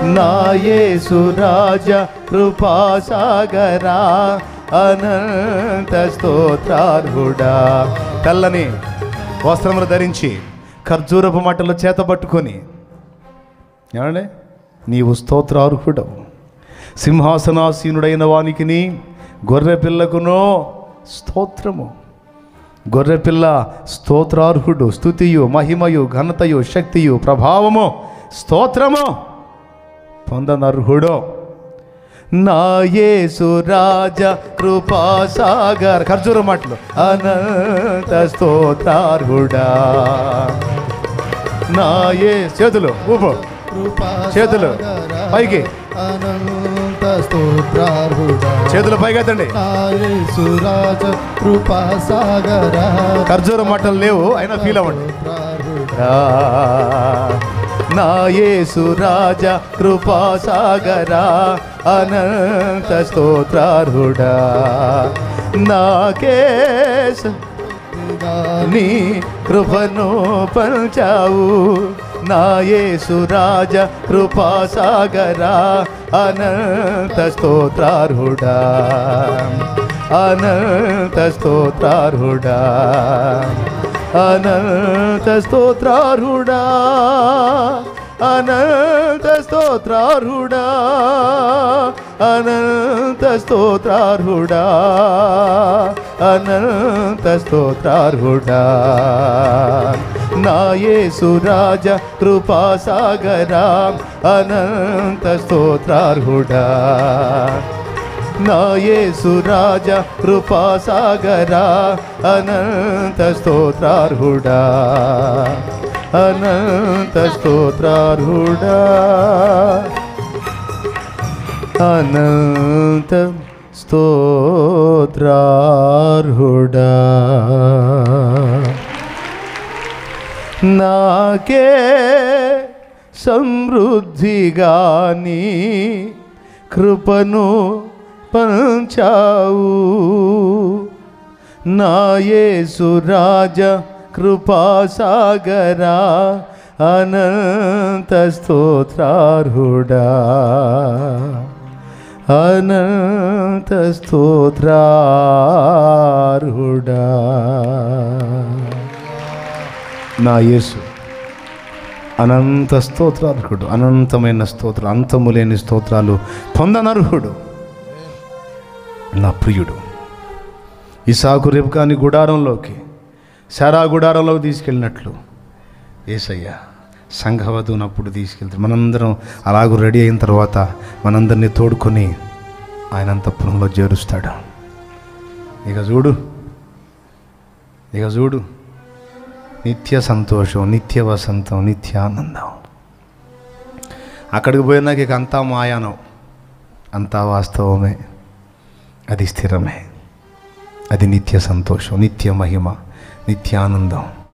నా యేసు రాజా కృపాసాగరా అనంత స్తోత్రార్హుడా. తెల్లని వస్త్రములు ధరించి ఖర్జూరపు మట్టలు చేత పట్టుకొని, ఏమండి, నీవు స్తోత్రార్హుడవు. సింహాసనాసీనుడైన వానికి గొర్రె పిల్లకునో స్తోత్రము. గొర్రెపిల్ల స్తోత్రార్హుడు. స్తుతియు మహిమయు ఘనతయు శక్తియు ప్రభావము స్తోత్రము పొందనర్హుడు. నా యేసు రాజా కృపాసాగర్ ఖర్జూర మాటలు అనంత స్తోత్రార్హుడా. నా చేతులు ఊపు, చేతులు పైకి, అనంత స్తోత్రార్హుడా. చేతులు పైకెత్తండి. నా యేసు రాజా కృపాసాగరా. ఖర్జూర మాటలు లేవు అయినా ఫీల్ అవ్వండి. నా యేసు రాజా కృపాసాగరా అనంత స్తోత్రార్హుడా. నాకేశ నీ కృపను పంచావు. నా యేసు రాజా కృపాసాగరా అనంత స్తోత్రార్హుడా. అనంత స్తోత్రార్హుడా. అనంత స్తోత్రార్హుడా. అనంత స్తోత్రార్హుడా. అనంత స్తోత్రార్హుడా. అనంత స్తోత్రార్హుడా. నా యేసు రాజా కృపాసాగరా అనంత స్తోత్రార్హుడా. నా యేసు రాజా కృపాసాగరా అనంత స్తోత్రార్హుడా. అనంత స్తోత్రార్హుడా. అనంత స్తోత్రార్హుడా. నాకే సమృద్ధిగా నీ కృపను పంచావు. నా యేసు రాజా కృపాసాగరా అనంత స్తోత్రార్హుడా. అనంత స్తోత్రార్హుడా. నా యేసు అనంత స్తోత్రార్హుడు. అనంతమైన స్తోత్రాలు, అంతము లేని స్తోత్రాలు పొందనర్హుడు. నా ప్రియుడు. ఇసాకు రెబ్కాని గుడారంలోకి, శారా గుడారంలోకి తీసుకెళ్ళినట్లు యేసయ్య సంఘవధునప్పుడు తీసుకెళ్తాడు. మనందరం అలాగూ రెడీ అయిన తర్వాత మనందరినీ తోడుకొని ఆయన అంతఃపురంలో చేరుస్తాడు. ఇక చూడు నిత్య సంతోషం, నిత్య వసంతం, నిత్య ఆనందం. అక్కడికి పోయినాక ఇక అంతా మాయానం, అంతా వాస్తవమే, అది స్థిరమే, అది నిత్య సంతోషం, నిత్య మహిమ, నిత్యానందం.